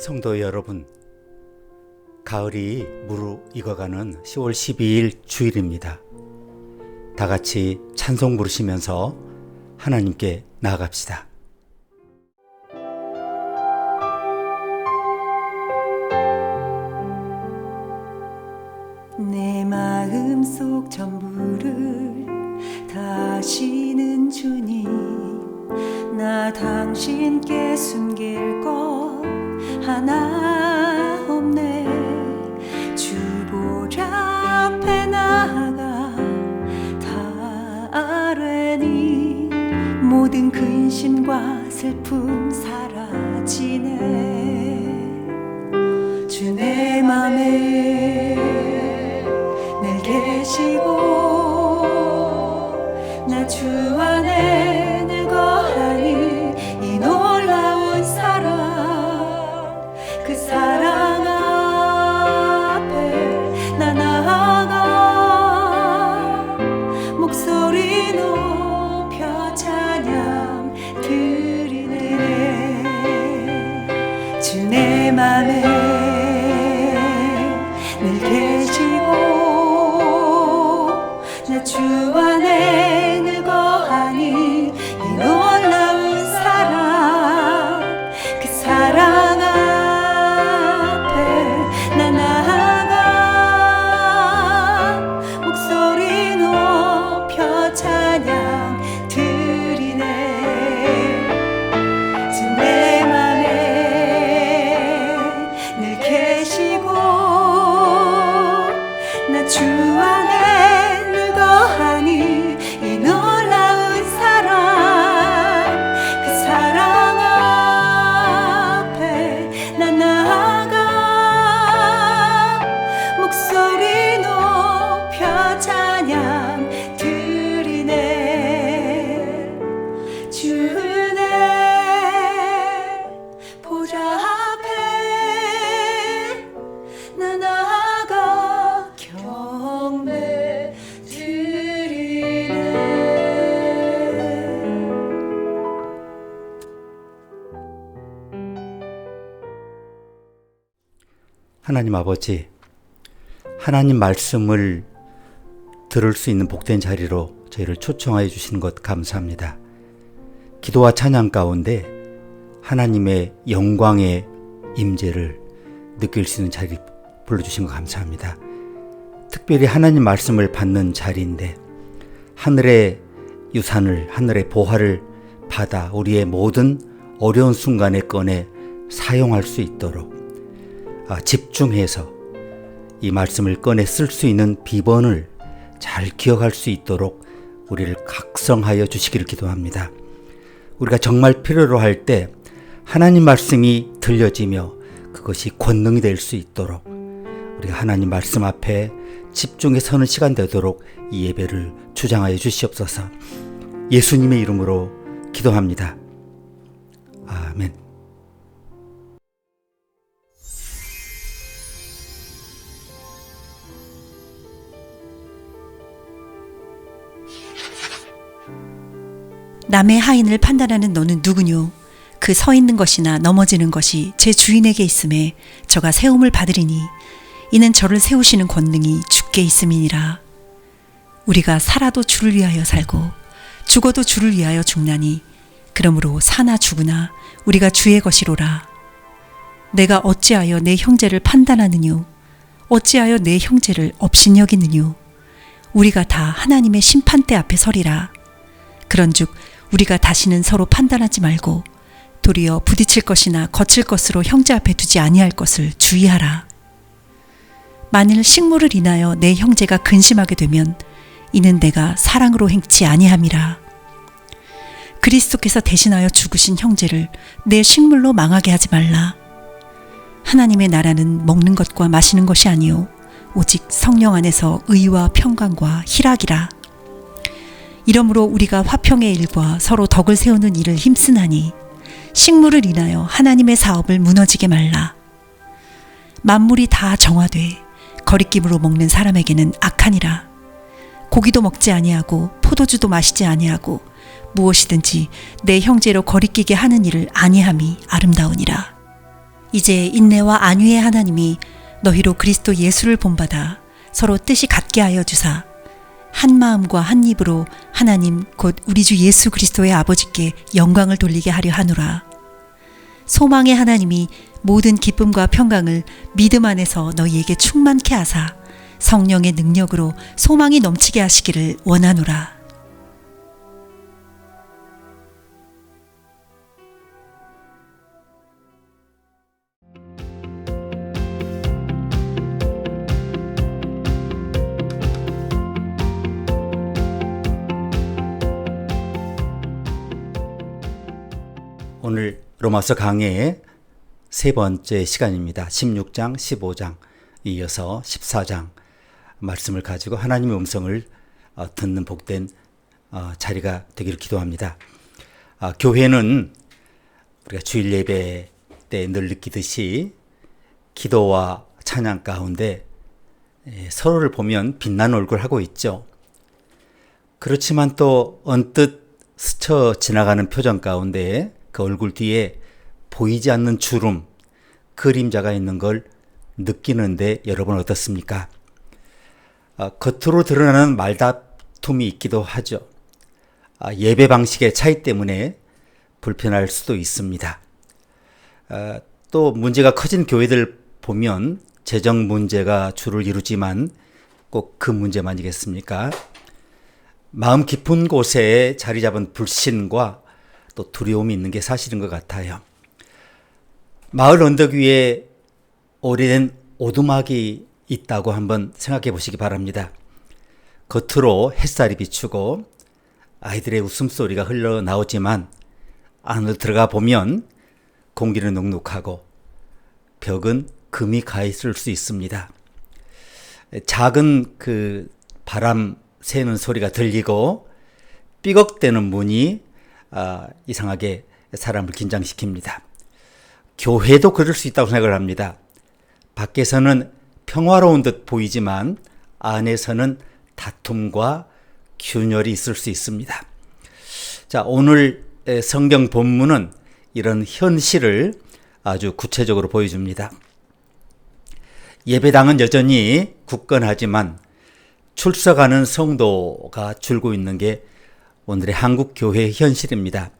성도 여러분, 가을이 무르익어가는 10월 12일 주일입니다. 다 같이 찬송 부르시면서 하나님께 나아갑시다. 내 마음속 전부를 다시는 주님, 나 당신께 숨길 것 하나 없네. 주보좌 앞에 나아가 다 아뢰니 모든 근심과 슬픔 사라지네. 주 내 맘에 늘 계시고 나 주 안에 늘 거하니 이 놀라운 사랑, 그 사랑 앞에 나 나아가 목소리 높여 찬양 드리네. 주 내 맘에 늘 계시고 나 주 안에 늘 거하니 이 놀라운 사랑, 그 사랑 앞에 나 나아가 목소리 높여 찬양 드리네. 주 내 맘에 늘 계시고 나 주 안에 늘 거하니 이 놀라운 사랑, 그 사랑 앞에 나 나아가 목소리 높여 찬양 드리네. 주네 보좌 앞에 나 나아가 경배 드리네. 하나님 아버지, 하나님 말씀을 들을 수 있는 복된 자리로 저희를 초청하여 주시는 것 감사합니다. 기도와 찬양 가운데 하나님의 영광의 임재를 느낄 수 있는 자리 불러주신 것 감사합니다. 특별히 하나님 말씀을 받는 자리인데 하늘의 유산을, 하늘의 보화를 받아 우리의 모든 어려운 순간에 꺼내 사용할 수 있도록 집중해서 이 말씀을 꺼내 쓸 수 있는 비번을 잘 기억할 수 있도록 우리를 각성하여 주시기를 기도합니다. 우리가 정말 필요로 할 때 하나님 말씀이 들려지며 그것이 권능이 될 수 있도록 우리가 하나님 말씀 앞에 집중해 서는 시간 되도록 이 예배를 주장하여 주시옵소서. 예수님의 이름으로 기도합니다. 아멘. 남의 하인을 판단하는 너는 누구뇨? 그 서 있는 것이나 넘어지는 것이 제 주인에게 있음에 저가 세움을 받으리니 이는 저를 세우시는 권능이 주께 있음이니라. 우리가 살아도 주를 위하여 살고 죽어도 주를 위하여 죽나니 그러므로 사나 죽으나 우리가 주의 것이로라. 내가 어찌하여 내 형제를 판단하느뇨? 어찌하여 내 형제를 업신여기느뇨? 우리가 다 하나님의 심판대 앞에 서리라. 그런즉 우리가 다시는 서로 판단하지 말고 도리어 부딪힐 것이나 거칠 것으로 형제 앞에 두지 아니할 것을 주의하라. 만일 식물을 인하여 내 형제가 근심하게 되면 이는 내가 사랑으로 행치 아니함이라. 그리스도께서 대신하여 죽으신 형제를 내 식물로 망하게 하지 말라. 하나님의 나라는 먹는 것과 마시는 것이 아니요 오직 성령 안에서 의와 평강과 희락이라. 이러므로 우리가 화평의 일과 서로 덕을 세우는 일을 힘쓰나니 식물을 인하여 하나님의 사업을 무너지게 말라. 만물이 다 정화돼 거리낌으로 먹는 사람에게는 악하니라. 고기도 먹지 아니하고 포도주도 마시지 아니하고 무엇이든지 내 형제로 거리끼게 하는 일을 아니함이 아름다우니라. 이제 인내와 안위의 하나님이 너희로 그리스도 예수를 본받아 서로 뜻이 같게 하여 주사 한 마음과 한 입으로 하나님 곧 우리 주 예수 그리스도의 아버지께 영광을 돌리게 하려 하노라. 소망의 하나님이 모든 기쁨과 평강을 믿음 안에서 너희에게 충만케 하사 성령의 능력으로 소망이 넘치게 하시기를 원하노라. 오늘 로마서 강해의 세 번째 시간입니다. 16장, 15장, 이어서 14장 말씀을 가지고 하나님의 음성을 듣는 복된 자리가 되기를 기도합니다. 교회는 우리가 주일 예배 때 늘 느끼듯이 기도와 찬양 가운데 서로를 보면 빛나는 얼굴 하고 있죠. 그렇지만 또 언뜻 스쳐 지나가는 표정 가운데 그 얼굴 뒤에 보이지 않는 주름, 그림자가 있는 걸 느끼는데 여러분 어떻습니까? 겉으로 드러나는 말다툼이 있기도 하죠. 예배 방식의 차이 때문에 불편할 수도 있습니다. 또 문제가 커진 교회들 보면 재정 문제가 주를 이루지만 꼭 그 문제만이겠습니까? 마음 깊은 곳에 자리 잡은 불신과 또 두려움이 있는 게 사실인 것 같아요. 마을 언덕 위에 오래된 오두막이 있다고 한번 생각해 보시기 바랍니다. 겉으로 햇살이 비추고 아이들의 웃음소리가 흘러나오지만 안으로 들어가 보면 공기는 눅눅하고 벽은 금이 가 있을 수 있습니다. 작은 그 바람 새는 소리가 들리고 삐걱대는 문이 이상하게 사람을 긴장시킵니다. 교회도 그럴 수 있다고 생각을 합니다. 밖에서는 평화로운 듯 보이지만 안에서는 다툼과 균열이 있을 수 있습니다. 자, 오늘 성경 본문은 이런 현실을 아주 구체적으로 보여줍니다. 예배당은 여전히 굳건하지만 출석하는 성도가 줄고 있는 게 오늘의 한국 교회의 현실입니다.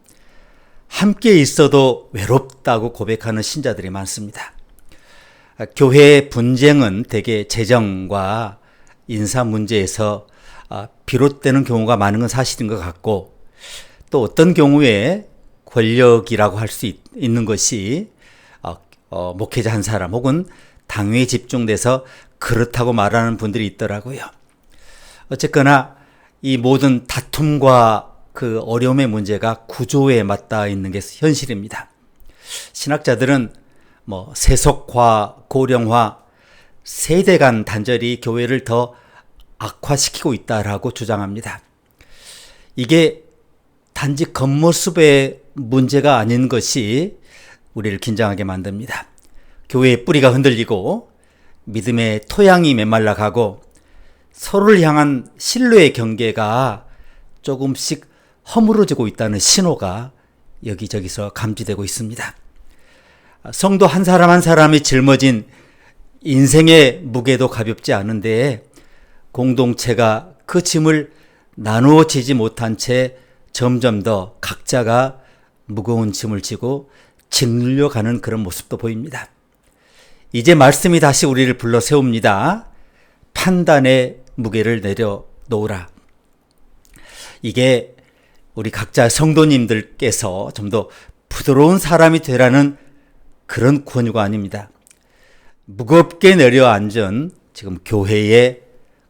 함께 있어도 외롭다고 고백하는 신자들이 많습니다. 교회의 분쟁은 대개 재정과 인사 문제에서 비롯되는 경우가 많은 건 사실인 것 같고, 또 어떤 경우에 권력이라고 할 수 있는 것이 목회자 한 사람 혹은 당회에 집중돼서 그렇다고 말하는 분들이 있더라고요. 어쨌거나 이 모든 다툼과 그 어려움의 문제가 구조에 맞닿아 있는 게 현실입니다. 신학자들은 세속화, 고령화, 세대 간 단절이 교회를 더 악화시키고 있다라고 주장합니다. 이게 단지 겉모습의 문제가 아닌 것이 우리를 긴장하게 만듭니다. 교회의 뿌리가 흔들리고 믿음의 토양이 메말라가고 서로를 향한 신뢰의 경계가 조금씩 허물어지고 있다는 신호가 여기저기서 감지되고 있습니다. 성도 한 사람 한 사람이 짊어진 인생의 무게도 가볍지 않은데 공동체가 그 짐을 나누어 지지 못한 채 점점 더 각자가 무거운 짐을 지고 짓눌려 가는 그런 모습도 보입니다. 이제 말씀이 다시 우리를 불러 세웁니다. 판단의 무게를 내려놓으라. 이게 우리 각자 성도님들께서 좀 더 부드러운 사람이 되라는 그런 권유가 아닙니다. 무겁게 내려앉은 지금 교회의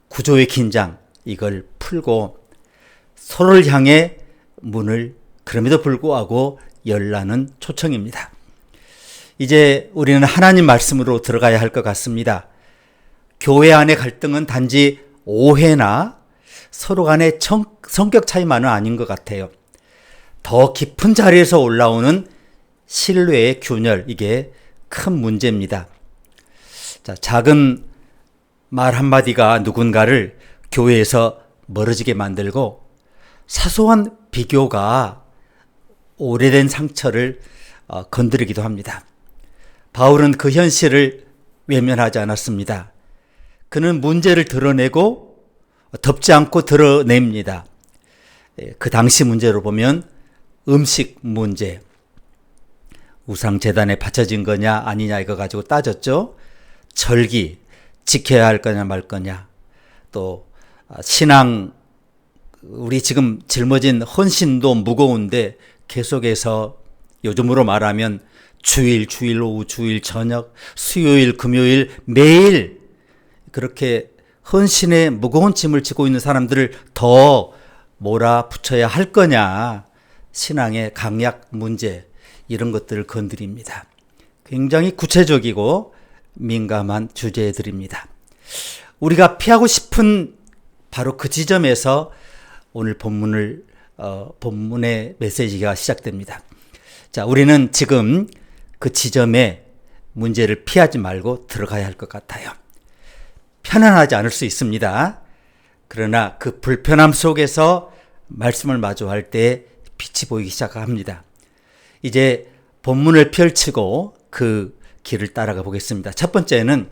구조의 긴장, 이걸 풀고 서로를 향해 문을 그럼에도 불구하고 열라는 초청입니다. 이제 우리는 하나님 말씀으로 들어가야 할 것 같습니다. 교회 안의 갈등은 단지 오해나 서로 간의 성격 차이만은 아닌 것 같아요. 더 깊은 자리에서 올라오는 신뢰의 균열, 이게 큰 문제입니다. 자, 작은 말 한마디가 누군가를 교회에서 멀어지게 만들고 사소한 비교가 오래된 상처를 건드리기도 합니다. 바울은 그 현실을 외면하지 않았습니다. 그는 문제를 드러내고 덮지 않고 드러냅니다. 그 당시 문제로 보면 음식 문제, 우상재단에 바쳐진 거냐 아니냐 이거 가지고 따졌죠. 절기 지켜야 할 거냐 말 거냐, 또 신앙, 우리 지금 짊어진 헌신도 무거운데 계속해서 요즘으로 말하면 주일 오후, 주일 저녁, 수요일 금요일 매일 그렇게 헌신의 무거운 짐을 지고 있는 사람들을 더 몰아붙여야 할 거냐, 신앙의 강약 문제, 이런 것들을 건드립니다. 굉장히 구체적이고 민감한 주제들입니다. 우리가 피하고 싶은 바로 그 지점에서 오늘 본문의 메시지가 시작됩니다. 자, 우리는 지금 그 지점에 문제를 피하지 말고 들어가야 할 것 같아요. 편안하지 않을 수 있습니다. 그러나 그 불편함 속에서 말씀을 마주할 때 빛이 보이기 시작합니다. 이제 본문을 펼치고 그 길을 따라가 보겠습니다. 첫 번째는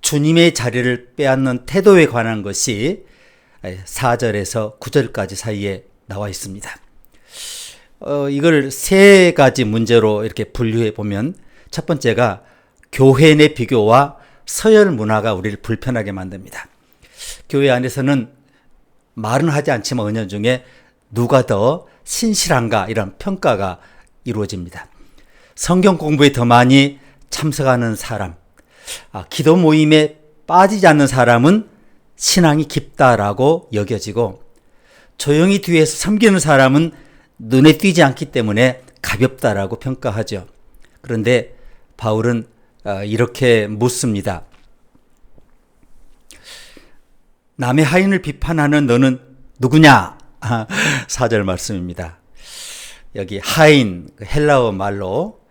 주님의 자리를 빼앗는 태도에 관한 것이 4절에서 9절까지 사이에 나와 있습니다. 이걸 세 가지 문제로 이렇게 분류해 보면, 첫 번째가 교회 내 비교와 서열 문화가 우리를 불편하게 만듭니다. 교회 안에서는 말은 하지 않지만 은연중에 누가 더 신실한가 이런 평가가 이루어집니다. 성경 공부에 더 많이 참석하는 사람, 기도 모임에 빠지지 않는 사람은 신앙이 깊다라고 여겨지고, 조용히 뒤에서 섬기는 사람은 눈에 띄지 않기 때문에 가볍다라고 평가하죠. 그런데 바울은 이렇게 묻습니다. 남의 하인을 비판하는 너는 누구냐? 4절 말씀입니다. 여기 하인, 헬라어 말로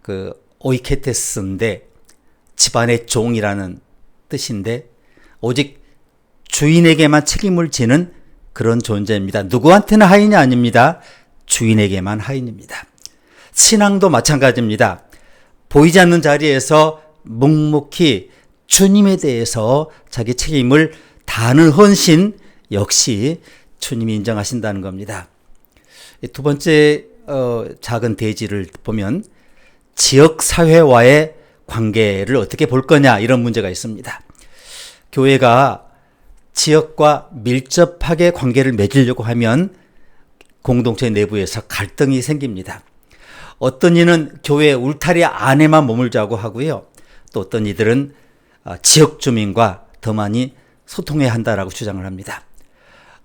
그 오이케테스인데 집안의 종이라는 뜻인데, 오직 주인에게만 책임을 지는 그런 존재입니다. 누구한테나 하인이 아닙니다. 주인에게만 하인입니다. 신앙도 마찬가지입니다. 보이지 않는 자리에서 묵묵히 주님에 대해서 자기 책임을 다하는 헌신 역시 주님이 인정하신다는 겁니다. 두 번째 작은 대지를 보면 지역사회와의 관계를 어떻게 볼 거냐, 이런 문제가 있습니다. 교회가 지역과 밀접하게 관계를 맺으려고 하면 공동체 내부에서 갈등이 생깁니다. 어떤 이는 교회 울타리 안에만 머물자고 하고요. 또 어떤 이들은 지역 주민과 더 많이 소통해야 한다라고 주장을 합니다.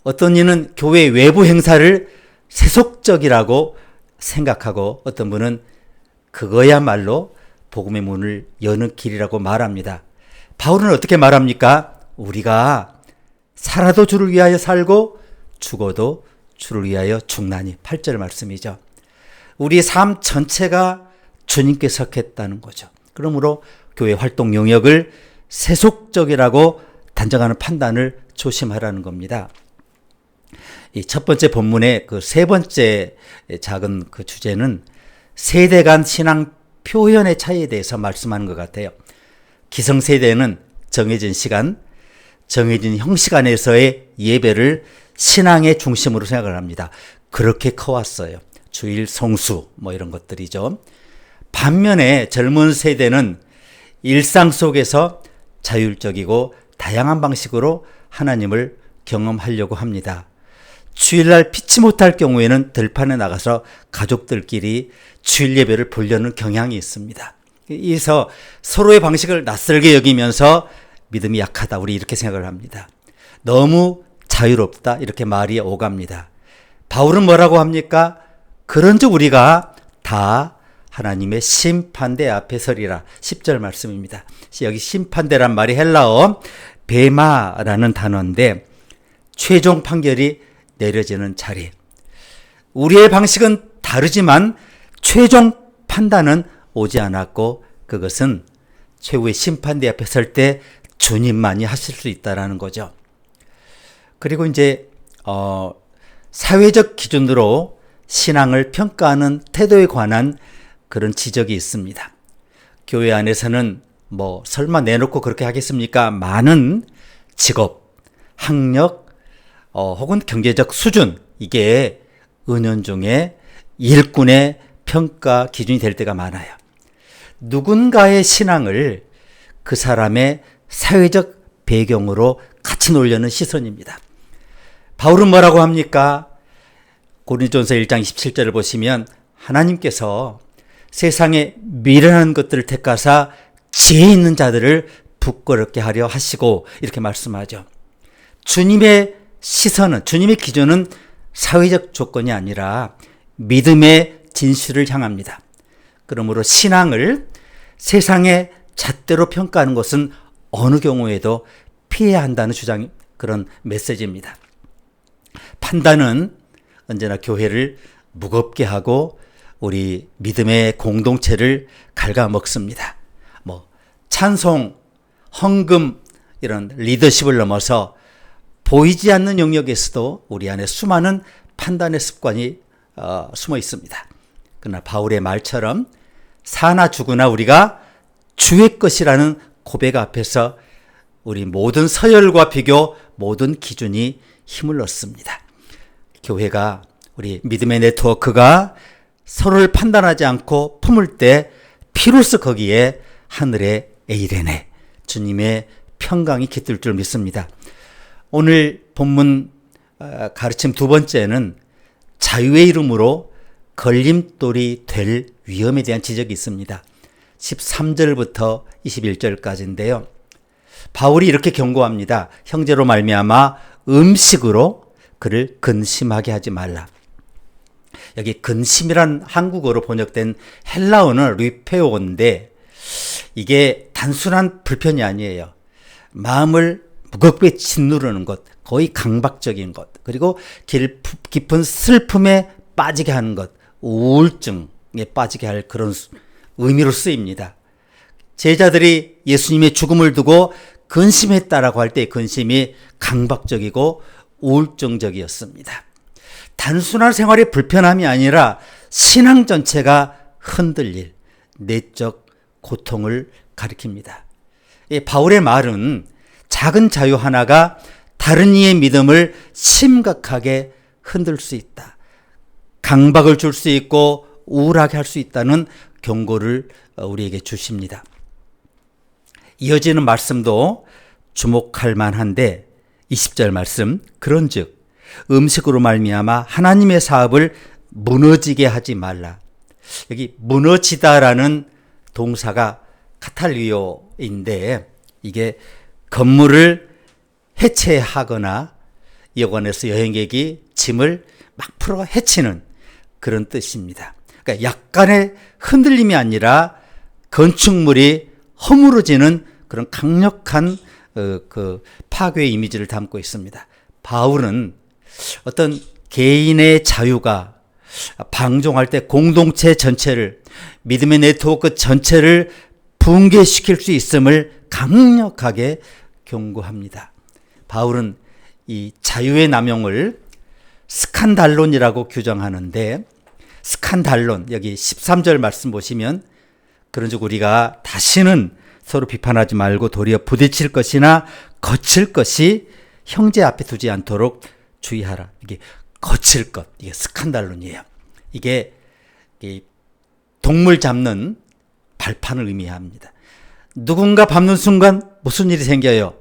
어떤 이는 교회 외부 행사를 세속적이라고 생각하고, 어떤 분은 그거야말로 복음의 문을 여는 길이라고 말합니다. 바울은 어떻게 말합니까? 우리가 살아도 주를 위하여 살고 죽어도 주를 위하여 죽나니. 8절 말씀이죠. 우리의 삶 전체가 주님께 속했다는 거죠. 그러므로 교회 활동 영역을 세속적이라고 단정하는 판단을 조심하라는 겁니다. 이 첫 번째 본문의 그 세 번째 작은 그 주제는 세대 간 신앙 표현의 차이에 대해서 말씀하는 것 같아요. 기성세대는 정해진 시간, 정해진 형식 안에서의 예배를 신앙의 중심으로 생각을 합니다. 그렇게 커왔어요. 주일 성수 이런 것들이죠. 반면에 젊은 세대는 일상 속에서 자율적이고 다양한 방식으로 하나님을 경험하려고 합니다. 주일날 피치 못할 경우에는 들판에 나가서 가족들끼리 주일 예배를 보려는 경향이 있습니다. 그래서 서로의 방식을 낯설게 여기면서 믿음이 약하다, 우리 이렇게 생각을 합니다. 너무 자유롭다, 이렇게 말이 오갑니다. 바울은 뭐라고 합니까? 그런즉 우리가 다 하나님의 심판대 앞에 서리라. 10절 말씀입니다. 여기 심판대란 말이 헬라어 베마라는 단어인데, 최종 판결이 내려지는 자리. 우리의 방식은 다르지만 최종 판단은 오지 않았고, 그것은 최후의 심판대 앞에 설 때 주님만이 하실 수 있다라는 거죠. 그리고 이제 사회적 기준으로 신앙을 평가하는 태도에 관한 그런 지적이 있습니다. 교회 안에서는 뭐 설마 내놓고 그렇게 하겠습니까? 많은 직업, 학력, 혹은 경제적 수준, 이게 은연중에 일꾼의 평가 기준이 될 때가 많아요. 누군가의 신앙을 그 사람의 사회적 배경으로 같이 놓으려는 시선입니다. 바울은 뭐라고 합니까? 고린도전서 1장 27절을 보시면 하나님께서 세상에 미련한 것들을 택하사 지혜 있는 자들을 부끄럽게 하려 하시고 이렇게 말씀하죠. 주님의 시선은, 주님의 기준은 사회적 조건이 아니라 믿음의 진실을 향합니다. 그러므로 신앙을 세상의 잣대로 평가하는 것은 어느 경우에도 피해야 한다는 주장, 그런 메시지입니다. 판단은 언제나 교회를 무겁게 하고 우리 믿음의 공동체를 갉아먹습니다. 뭐 찬송, 헌금 이런 리더십을 넘어서 보이지 않는 영역에서도 우리 안에 수많은 판단의 습관이 숨어 있습니다. 그러나 바울의 말처럼 사나 죽으나 우리가 주의 것이라는 고백 앞에서 우리 모든 서열과 비교, 모든 기준이 힘을 얻습니다. 교회가, 우리 믿음의 네트워크가 서로를 판단하지 않고 품을 때 비로소 거기에 하늘의 에이레네, 주님의 평강이 깃들 줄 믿습니다. 오늘 본문 가르침 두 번째는 자유의 이름으로 걸림돌이 될 위험에 대한 지적이 있습니다. 13절부터 21절까지인데요. 바울이 이렇게 경고합니다. 형제로 말미암아 음식으로 그를 근심하게 하지 말라. 여기 근심이란 한국어로 번역된 헬라어는 리페오인데 이게 단순한 불편이 아니에요. 마음을 무겁게 짓누르는 것, 거의 강박적인 것, 그리고 깊은 슬픔에 빠지게 하는 것, 우울증에 빠지게 할 그런 의미로 쓰입니다. 제자들이 예수님의 죽음을 두고 근심했다라고 할 때 근심이 강박적이고 우울증적이었습니다. 단순한 생활의 불편함이 아니라 신앙 전체가 흔들릴 내적 고통을 가리킵니다. 바울의 말은 작은 자유 하나가 다른 이의 믿음을 심각하게 흔들 수 있다. 강박을 줄 수 있고 우울하게 할 수 있다는 경고를 우리에게 주십니다. 이어지는 말씀도 주목할 만한데 20절 말씀, 그런즉 음식으로 말미암아 하나님의 사업을 무너지게 하지 말라. 여기 무너지다라는 동사가 카탈리오인데 이게 건물을 해체하거나 여관에서 여행객이 짐을 막 풀어 해치는 그런 뜻입니다. 그러니까 약간의 흔들림이 아니라 건축물이 허물어지는 그런 강력한 그 파괴의 이미지를 담고 있습니다. 바울은 어떤 개인의 자유가 방종할 때 공동체 전체를, 믿음의 네트워크 전체를 붕괴시킬 수 있음을 강력하게 경고합니다. 바울은 이 자유의 남용을 스칸달론이라고 규정하는데, 스칸달론, 여기 13절 말씀 보시면, 그런즉 우리가 다시는 서로 비판하지 말고 도리어 부딪힐 것이나 거칠 것이 형제 앞에 두지 않도록 주의하라. 이게 거칠 것, 이게 스칸달론이에요. 이게 동물 잡는 발판을 의미합니다. 누군가 밟는 순간 무슨 일이 생겨요?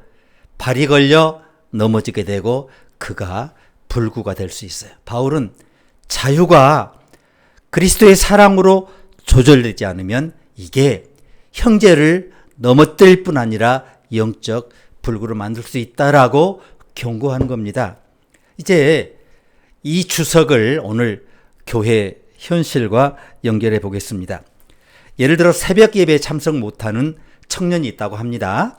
발이 걸려 넘어지게 되고 그가 불구가 될 수 있어요. 바울은 자유가 그리스도의 사랑으로 조절되지 않으면 이게 형제를 넘어뜨릴 뿐 아니라 영적 불구를 만들 수 있다라고 경고하는 겁니다. 이제 이 주석을 오늘 교회 현실과 연결해 보겠습니다. 예를 들어 새벽 예배에 참석 못하는 청년이 있다고 합니다.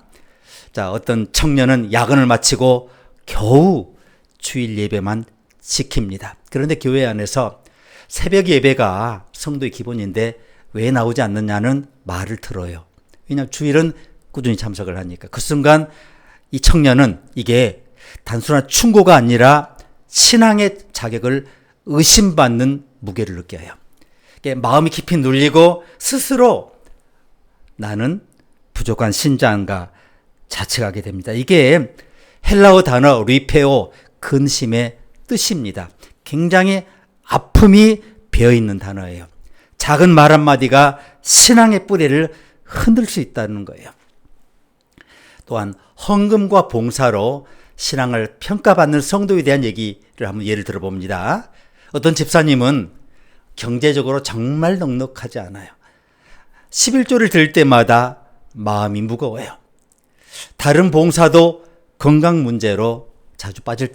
자, 어떤 청년은 야근을 마치고 겨우 주일 예배만 지킵니다. 그런데 교회 안에서 새벽 예배가 성도의 기본인데 왜 나오지 않느냐는 말을 들어요. 왜냐하면 주일은 꾸준히 참석을 하니까. 그 순간 이 청년은 이게 단순한 충고가 아니라 신앙의 자격을 의심받는 무게를 느껴요. 마음이 깊이 눌리고 스스로 나는 부족한 신자인가 자책하게 됩니다. 이게 헬라어 단어 리페오, 근심의 뜻입니다. 굉장히 아픔이 배어있는 단어예요. 작은 말 한마디가 신앙의 뿌리를 흔들 수 있다는 거예요. 또한 헌금과 봉사로 신앙을 평가받는 성도에 대한 얘기를 한번 예를 들어봅니다. 어떤 집사님은 경제적으로 정말 넉넉하지 않아요. 11조를 드릴 때마다 마음이 무거워요. 다른 봉사도 건강 문제로 자주 빠질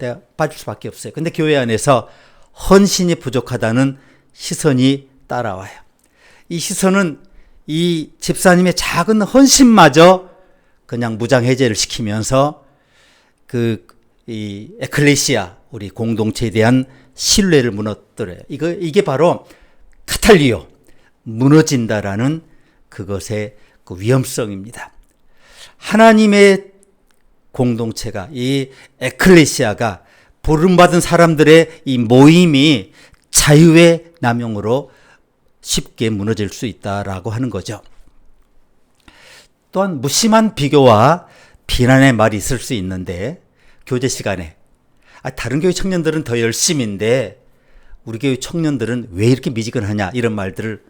수밖에 없어요. 근데 교회 안에서 헌신이 부족하다는 시선이 따라와요. 이 시선은 이 집사님의 작은 헌신마저 그냥 무장해제를 시키면서 이 에클레시아, 우리 공동체에 대한 신뢰를 무너뜨려요. 이게 바로 카탈리오, 무너진다라는 그것의 그 위험성입니다. 하나님의 공동체가, 이 에클레시아가 부름받은 사람들의 이 모임이 자유의 남용으로 쉽게 무너질 수 있다라고 하는 거죠. 또한 무심한 비교와 비난의 말이 있을 수 있는데, 교제 시간에 다른 교회 청년들은 더 열심인데 우리 교회 청년들은 왜 이렇게 미지근하냐, 이런 말들을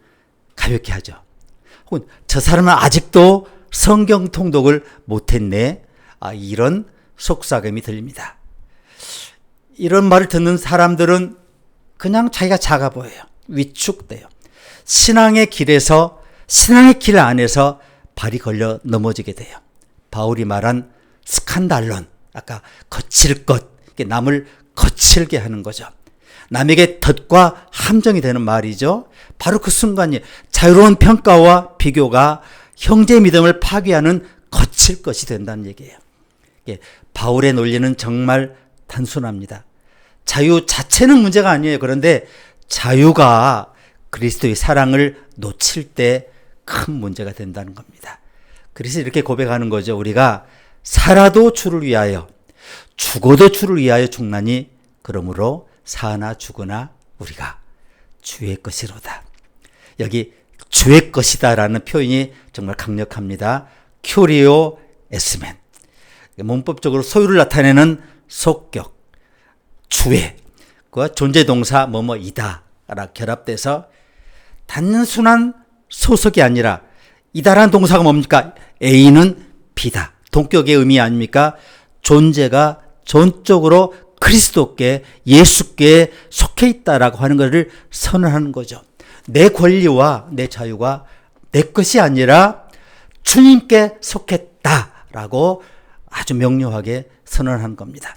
가볍게 하죠. 혹은 저 사람은 아직도 성경 통독을 못했네, 이런 속삭임이 들립니다. 이런 말을 듣는 사람들은 그냥 자기가 작아 보여요. 위축돼요. 신앙의 길 안에서 발이 걸려 넘어지게 돼요. 바울이 말한 스칸달론, 아까 거칠 것, 남을 거칠게 하는 거죠. 남에게 덫과 함정이 되는 말이죠. 바로 그 순간이 자유로운 평가와 비교가 형제 믿음을 파괴하는 거칠 것이 된다는 얘기예요. 바울의 논리는 정말 단순합니다. 자유 자체는 문제가 아니에요. 그런데 자유가 그리스도의 사랑을 놓칠 때 큰 문제가 된다는 겁니다. 그래서 이렇게 고백하는 거죠. 우리가 살아도 주를 위하여, 죽어도 주를 위하여 죽나니 그러므로 사나 죽으나 우리가 주의 것이로다. 여기 주의 것이다라는 표현이 정말 강력합니다. 큐리오 에스멘. 문법적으로 소유를 나타내는 속격, 주의, 그 존재동사 뭐뭐이다 라 결합돼서 단순한 소속이 아니라, 이다라는 동사가 뭡니까? A는 B다. 동격의 의미 아닙니까? 존재가 전적으로 그리스도께, 예수께 속해 있다라고 하는 것을 선언하는 거죠. 내 권리와 내 자유가 내 것이 아니라 주님께 속했다라고 아주 명료하게 선언하는 겁니다.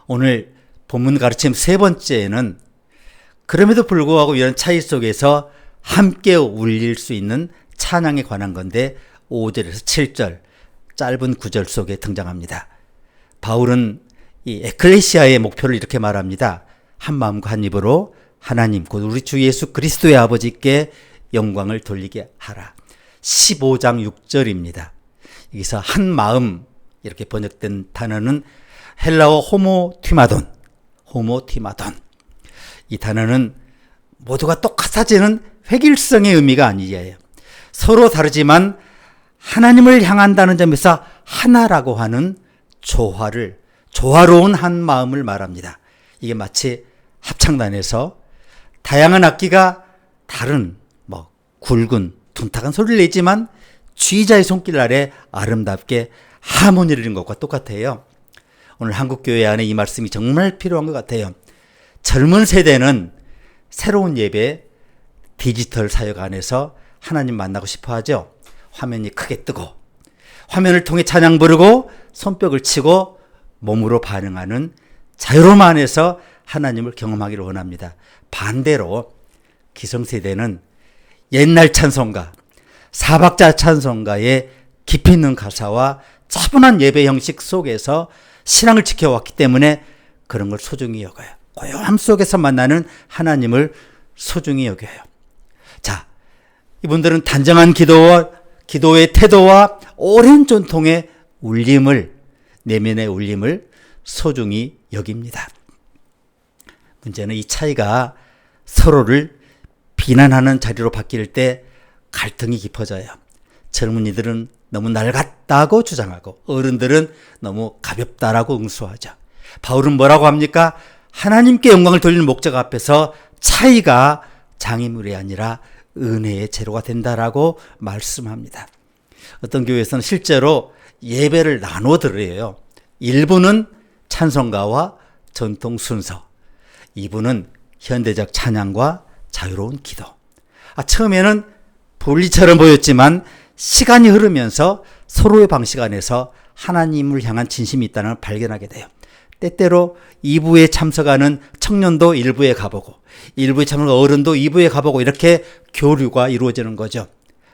오늘 본문 가르침 세 번째는 그럼에도 불구하고 이런 차이 속에서 함께 울릴 수 있는 찬양에 관한 건데, 5절에서 7절 짧은 구절 속에 등장합니다. 바울은 이 에클레시아의 목표를 이렇게 말합니다. 한 마음과 한 입으로 하나님 곧 우리 주 예수 그리스도의 아버지께 영광을 돌리게 하라. 15장 6절입니다. 여기서 한 마음 이렇게 번역된 단어는 헬라어 호모티마돈. 이 단어는 모두가 똑같아지는 획일성의 의미가 아니에요. 서로 다르지만 하나님을 향한다는 점에서 하나라고 하는 조화로운 한 마음을 말합니다. 이게 마치 합창단에서 다양한 악기가 다른 굵은 둔탁한 소리를 내지만 쥐자의 손길 아래 아름답게 하모니를 이루는 것과 똑같아요. 오늘 한국교회 안에 이 말씀이 정말 필요한 것 같아요. 젊은 세대는 새로운 예배, 디지털 사역 안에서 하나님 만나고 싶어 하죠. 화면이 크게 뜨고 화면을 통해 찬양 부르고 손뼉을 치고 몸으로 반응하는 자유로움 안에서 하나님을 경험하기를 원합니다. 반대로 기성세대는 옛날 찬송가, 사박자 찬송가의 깊이 있는 가사와 차분한 예배 형식 속에서 신앙을 지켜왔기 때문에 그런 걸 소중히 여겨요. 고요함 속에서 만나는 하나님을 소중히 여겨요. 자, 이분들은 단정한 기도의 태도와 오랜 전통의 내면의 울림을 소중히 여깁니다. 문제는 이 차이가 서로를 비난하는 자리로 바뀔 때 갈등이 깊어져요. 젊은이들은 너무 낡았다고 주장하고 어른들은 너무 가볍다라고 응수하죠. 바울은 뭐라고 합니까? 하나님께 영광을 돌리는 목적 앞에서 차이가 장애물이 아니라 은혜의 재료가 된다라고 말씀합니다. 어떤 교회에서는 실제로 예배를 나눠 드려요. 일부는 찬송가와 전통 순서, 2부는 현대적 찬양과 자유로운 기도. 처음에는 분리처럼 보였지만 시간이 흐르면서 서로의 방식 안에서 하나님을 향한 진심이 있다는 걸 발견하게 돼요. 때때로 2부에 참석하는 청년도 1부에 가보고 1부에 참석하는 어른도 2부에 가보고 이렇게 교류가 이루어지는 거죠.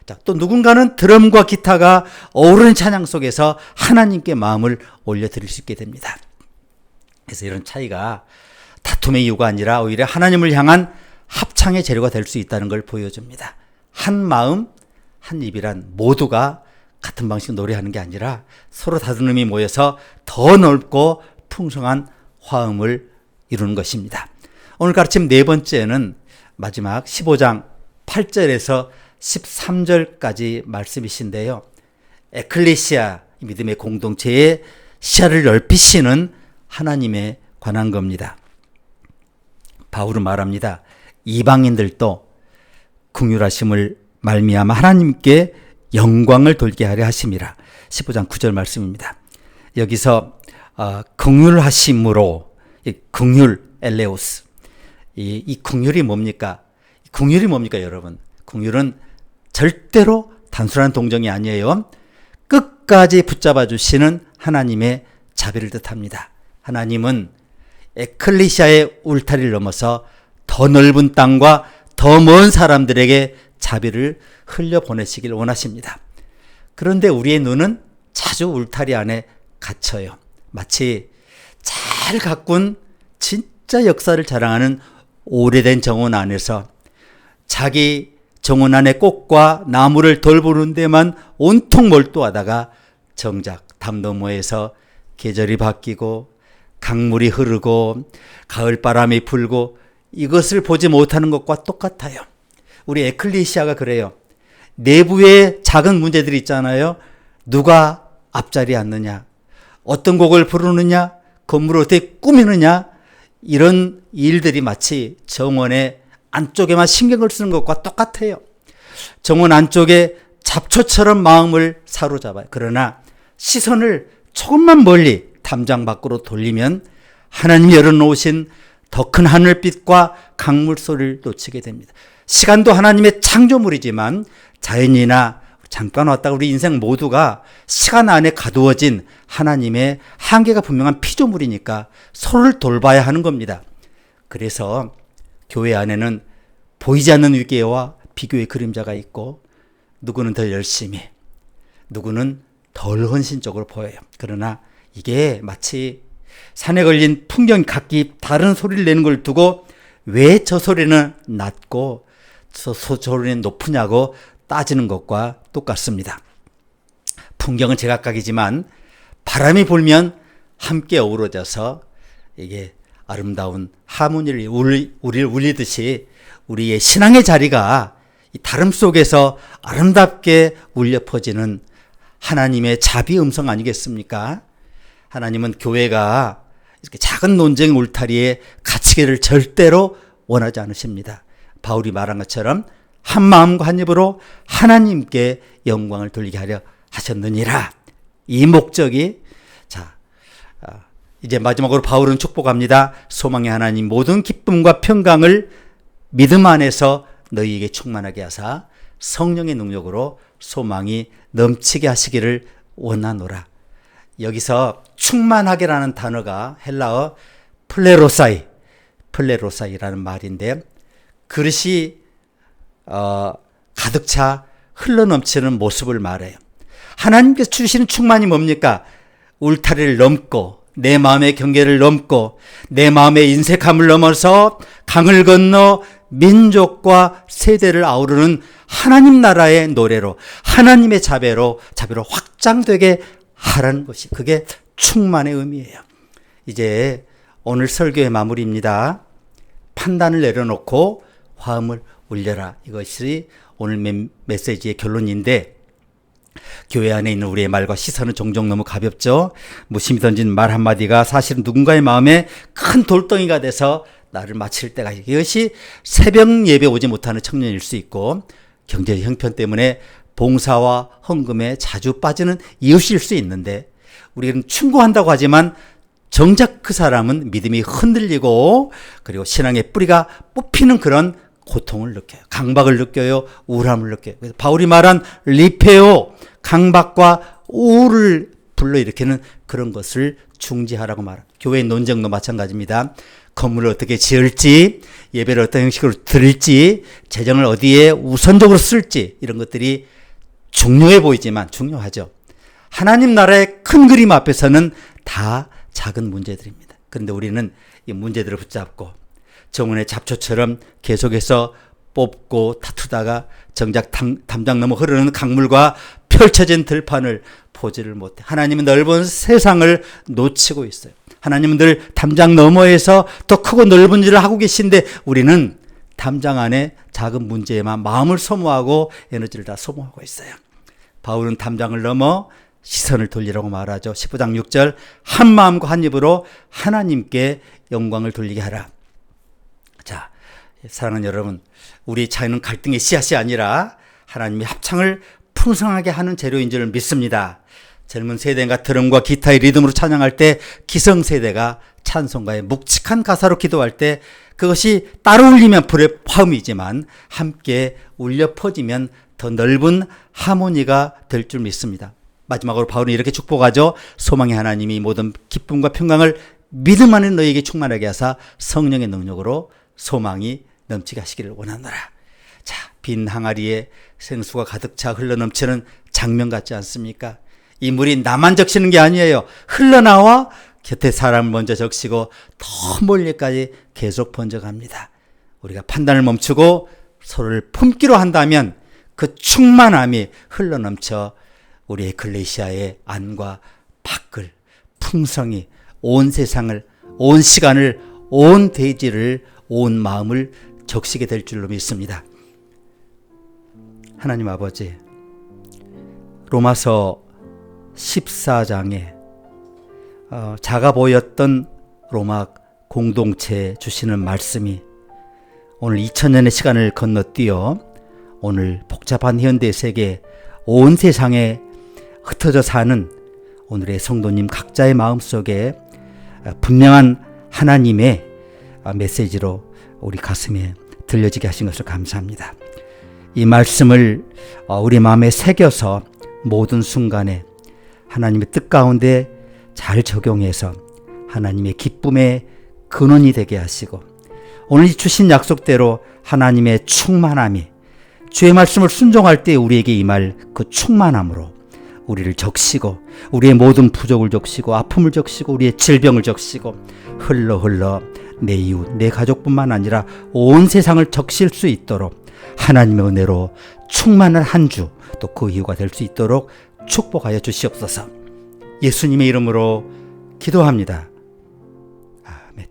자, 또 누군가는 드럼과 기타가 어우러진 찬양 속에서 하나님께 마음을 올려드릴 수 있게 됩니다. 그래서 이런 차이가 다툼의 이유가 아니라 오히려 하나님을 향한 합창의 재료가 될 수 있다는 걸 보여줍니다. 한 마음, 한 입이란 모두가 같은 방식으로 노래하는 게 아니라 서로 다른 음이 모여서 더 넓고 풍성한 화음을 이루는 것입니다. 오늘 가르침 네 번째는 마지막 15장 8절에서 13절까지 말씀이신데요. 에클레시아, 믿음의 공동체의 시야를 넓히시는 하나님에 관한 겁니다. 바울은 말합니다. 이방인들도 긍휼하심을 말미암아 하나님께 영광을 돌게 하려 하심이라. 15장 9절 말씀입니다. 여기서 긍휼하심으로, 긍휼 엘레오스, 이 긍휼이 뭡니까? 긍휼이 뭡니까 여러분? 긍휼은 절대로 단순한 동정이 아니에요. 끝까지 붙잡아 주시는 하나님의 자비를 뜻합니다. 하나님은 에클레시아의 울타리를 넘어서 더 넓은 땅과 더 먼 사람들에게 자비를 흘려보내시길 원하십니다. 그런데 우리의 눈은 자주 울타리 안에 갇혀요. 마치 잘 가꾼 진짜 역사를 자랑하는 오래된 정원 안에서 자기 정원 안의 꽃과 나무를 돌보는 데만 온통 몰두하다가 정작 담 너머에서 계절이 바뀌고 강물이 흐르고 가을바람이 불고 이것을 보지 못하는 것과 똑같아요. 우리 에클레시아가 그래요. 내부에 작은 문제들이 있잖아요. 누가 앞자리에 앉느냐, 어떤 곡을 부르느냐, 건물을 어떻게 꾸미느냐, 이런 일들이 마치 정원의 안쪽에만 신경을 쓰는 것과 똑같아요. 정원 안쪽에 잡초처럼 마음을 사로잡아요. 그러나 시선을 조금만 멀리 담장 밖으로 돌리면 하나님이 열어놓으신 더 큰 하늘빛과 강물 소리를 놓치게 됩니다. 시간도 하나님의 창조물이지만 자연이나 잠깐 왔다가 우리 인생 모두가 시간 안에 가두어진 하나님의 한계가 분명한 피조물이니까 서로를 돌봐야 하는 겁니다. 그래서 교회 안에는 보이지 않는 위기와 비교의 그림자가 있고 누구는 더 열심히, 누구는 덜 헌신적으로 보여요. 그러나 이게 마치 산에 걸린 풍경 각기 다른 소리를 내는 걸 두고 왜 저 소리는 낮고 저 소리는 높으냐고 따지는 것과 똑같습니다. 풍경은 제각각이지만 바람이 불면 함께 어우러져서 이게 아름다운 하모니를 우리를 울리듯이 우리의 신앙의 자리가 이 다름 속에서 아름답게 울려 퍼지는 하나님의 자비 음성 아니겠습니까? 하나님은 교회가 이렇게 작은 논쟁 울타리에 갇히기를 절대로 원하지 않으십니다. 바울이 말한 것처럼 한 마음과 한 입으로 하나님께 영광을 돌리게 하려 하셨느니라. 이 목적이, 이제 마지막으로 바울은 축복합니다. 소망의 하나님 모든 기쁨과 평강을 믿음 안에서 너희에게 충만하게 하사 성령의 능력으로 소망이 넘치게 하시기를 원하노라. 여기서 충만하게라는 단어가 헬라어 플레로사이라는 말인데 그릇이 가득 차 흘러넘치는 모습을 말해요. 하나님께서 주시는 충만이 뭡니까? 울타리를 넘고 내 마음의 경계를 넘고 내 마음의 인색함을 넘어서 강을 건너 민족과 세대를 아우르는 하나님 나라의 노래로 하나님의 자비로 확장되게 하라는 것이, 그게 충만의 의미예요. 이제 오늘 설교의 마무리입니다. 판단을 내려놓고 화음을 울려라. 이것이 오늘 메시지의 결론인데, 교회 안에 있는 우리의 말과 시선은 종종 너무 가볍죠. 무심히 던진 말 한마디가 사실은 누군가의 마음에 큰 돌덩이가 돼서 나를 마칠 때가, 이것이 새벽 예배 오지 못하는 청년일 수 있고, 경제 형편 때문에 봉사와 헌금에 자주 빠지는 이웃일 수 있는데, 우리는 충고한다고 하지만 정작 그 사람은 믿음이 흔들리고 그리고 신앙의 뿌리가 뽑히는 그런 고통을 느껴요. 강박을 느껴요. 우울함을 느껴요. 그래서 바울이 말한 리페오, 강박과 우울을 불러일으키는 그런 것을 중지하라고 말합니다. 교회의 논쟁도 마찬가지입니다. 건물을 어떻게 지을지, 예배를 어떤 형식으로 드릴지, 재정을 어디에 우선적으로 쓸지, 이런 것들이 중요해 보이지만, 중요하죠. 하나님 나라의 큰 그림 앞에서는 다 작은 문제들입니다. 그런데 우리는 이 문제들을 붙잡고 정원의 잡초처럼 계속해서 뽑고 다투다가 정작 담장 넘어 흐르는 강물과 펼쳐진 들판을 보지를 못해. 하나님은 넓은 세상을 놓치고 있어요. 하나님은 늘 담장 너머에서 더 크고 넓은 일을 하고 계신데, 우리는 담장 안에 작은 문제에만 마음을 소모하고 에너지를 다 소모하고 있어요. 바울은 담장을 넘어 시선을 돌리라고 말하죠. 15장 6절, 한 마음과 한 입으로 하나님께 영광을 돌리게 하라. 자, 사랑하는 여러분, 우리 차이는 갈등의 씨앗이 아니라 하나님이 합창을 풍성하게 하는 재료인 줄 믿습니다. 젊은 세대가 드럼과 기타의 리듬으로 찬양할 때, 기성세대가 찬송가의 묵직한 가사로 기도할 때, 그것이 따로 울리면 불의 화음이지만 함께 울려 퍼지면 더 넓은 하모니가 될 줄 믿습니다. 마지막으로 바울은 이렇게 축복하죠. 소망의 하나님이 모든 기쁨과 평강을 믿음 안에 너희에게 충만하게 하사 성령의 능력으로 소망이 넘치게 하시기를 원하노라. 자, 빈 항아리에 생수가 가득 차 흘러넘치는 장면 같지 않습니까? 이 물이 나만 적시는 게 아니에요. 흘러나와 곁에 사람을 먼저 적시고 더 멀리까지 계속 번져갑니다. 우리가 판단을 멈추고 서로를 품기로 한다면 그 충만함이 흘러넘쳐 우리의 글레시아의 안과 밖을, 풍성이 온 세상을, 온 시간을, 온 대지를, 온 마음을 적시게 될 줄로 믿습니다. 하나님 아버지, 로마서 14장에 작아 보였던 로마 공동체에 주시는 말씀이 오늘 2000년의 시간을 건너뛰어 오늘 복잡한 현대 세계, 온 세상에 흩어져 사는 오늘의 성도님 각자의 마음속에 분명한 하나님의 메시지로 우리 가슴에 들려지게 하신 것을 감사합니다. 이 말씀을 우리 마음에 새겨서 모든 순간에 하나님의 뜻 가운데 잘 적용해서 하나님의 기쁨의 근원이 되게 하시고, 오늘 주신 약속대로 하나님의 충만함이, 주의 말씀을 순종할 때 우리에게 임할 그 충만함으로 우리를 적시고, 우리의 모든 부족을 적시고, 아픔을 적시고, 우리의 질병을 적시고, 흘러 내 이웃, 내 가족뿐만 아니라 온 세상을 적실 수 있도록 하나님의 은혜로 충만한 한 주, 또 그 이유가 될 수 있도록 축복하여 주시옵소서. 예수님의 이름으로 기도합니다. 아멘.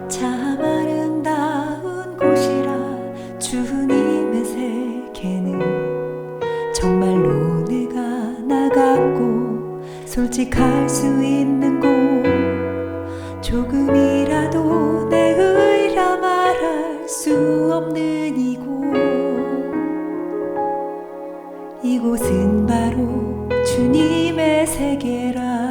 참 아름다운 곳이라 주님의 세계는 정말로 내가 나갔고 솔직할 수 있는 곳, 조금이라도 내 의라 말할 수 없는 이곳은 바로 주님의 세계라.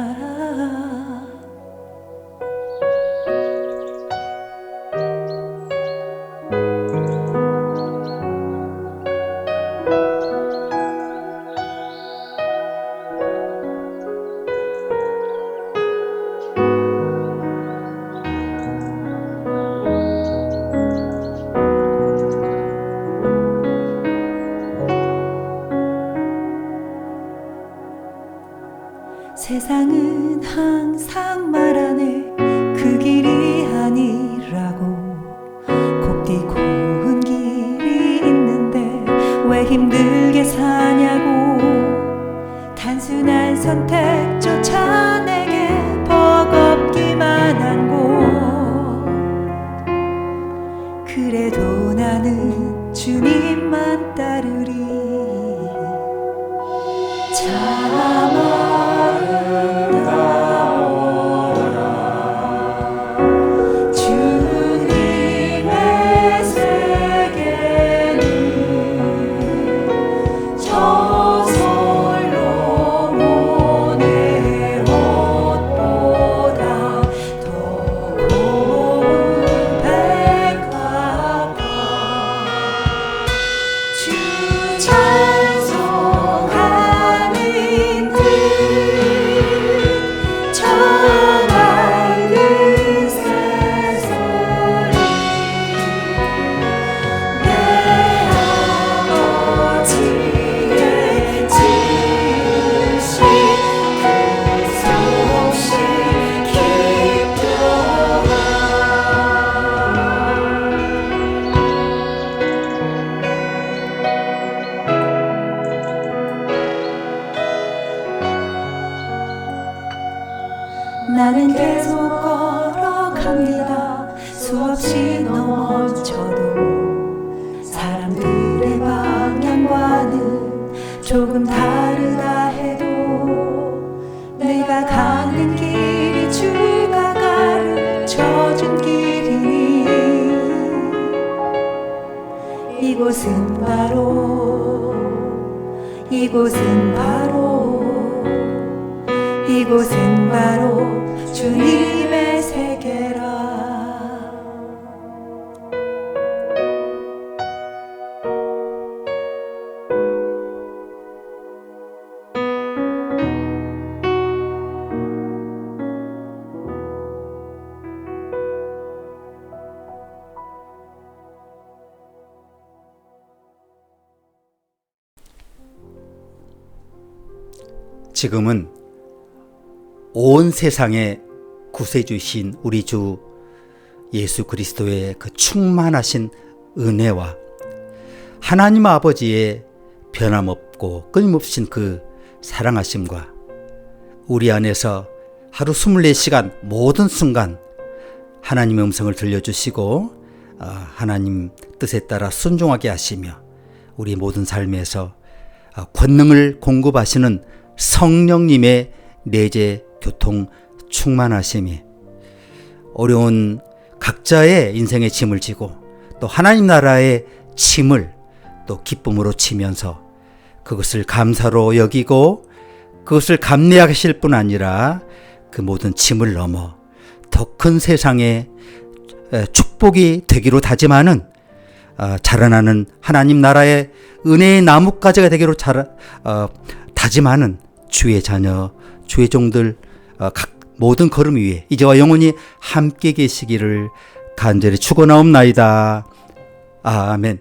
세상은 항상 말하네 그 길이 아니라고, 곱디 고운 길 선택 쫓아내게 버겁기만 한 곳 그래도 나는 주님만 따르리 참 아름다워라 주님의 세계는 저절로 모내 옷보다 더 고운 백합과 주 찬송하는 듯 저 맑은 새소리 내 아버지의 지으신 그 솜씨 기뻐하 나는 계속 걸어갑니다 수없이 넘어져도 사람들의 방향과는 조금 다르다 해도 내가 가는 길이 주가 가르쳐준 길이니 이곳은 바로 주님의 세계라 지금은 온 세상에 구세주신 우리 주 예수 그리스도의 그 충만하신 은혜와 하나님 아버지의 변함없고 끊임없인 그 사랑하심과 우리 안에서 하루 24시간 모든 순간 하나님의 음성을 들려주시고 하나님 뜻에 따라 순종하게 하시며 우리 모든 삶에서 권능을 공급하시는 성령님의 내재 교통 충만하심이 어려운 각자의 인생의 짐을 지고 또 하나님 나라의 짐을 또 기쁨으로 지면서 그것을 감사로 여기고 그것을 감내하실 뿐 아니라 그 모든 짐을 넘어 더 큰 세상의 축복이 되기로 다짐하는 자라나는 하나님 나라의 은혜의 나뭇가지가 되기로 다짐하는 주의 자녀, 주의 종들 각 모든 걸음 위에 이제와 영원히 함께 계시기를 간절히 축원하옵나이다. 아멘.